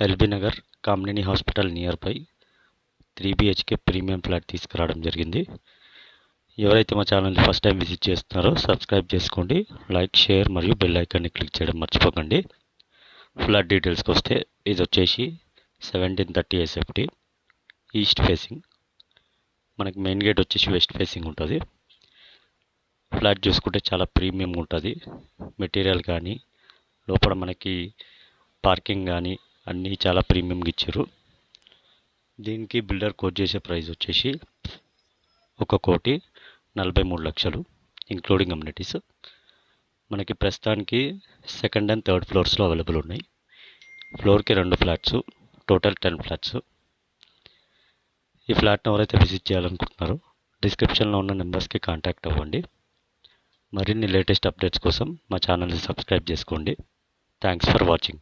LB Nagar Kamineni hospital near by 3 BHK premium flat తీసుకురావడం జరిగింది. ఎవరైతే మా ఛానల్ని ఫస్ట్ టైం విజిట్ చేస్తున్నారో సబ్స్క్రైబ్ చేసుకోండి, లైక్, షేర్ మరియు బెల్ ఐకాన్ని క్లిక్ చేయడం మర్చిపోకండి. ఫ్లాట్ డీటెయిల్స్కి వస్తే ఇది వచ్చేసి 1730 SFT ఈస్ట్ ఫేసింగ్. మనకి మెయిన్ గేట్ వచ్చేసి వెస్ట్ ఫేసింగ్ ఉంటుంది. ఫ్లాట్ చూసుకుంటే చాలా ప్రీమియం ఉంటుంది. మెటీరియల్ కానీ లోపల మనకి పార్కింగ్ కానీ అన్నీ చాలా ప్రీమియంగా ఇచ్చారు. దీనికి బిల్డర్ కోట్ చేసే ప్రైస్ వచ్చేసి 1,43,00,000 ఇంక్లూడింగ్ అమ్యూనిటీస్. మనకి ప్రస్తుతానికి సెకండ్ అండ్ థర్డ్ ఫ్లోర్స్లో అవైలబుల్ ఉన్నాయి. ఫ్లోర్కి 2 ఫ్లాట్స్, టోటల్ 10 ఫ్లాట్స్. ఈ ఫ్లాట్ని ఎవరైతే విజిట్ చేయాలనుకుంటున్నారో డిస్క్రిప్షన్లో ఉన్న నెంబర్స్కి కాంటాక్ట్ అవ్వండి. మరిన్ని లేటెస్ట్ అప్డేట్స్ కోసం మా ఛానల్ని సబ్స్క్రైబ్ చేసుకోండి. Thanks for watching.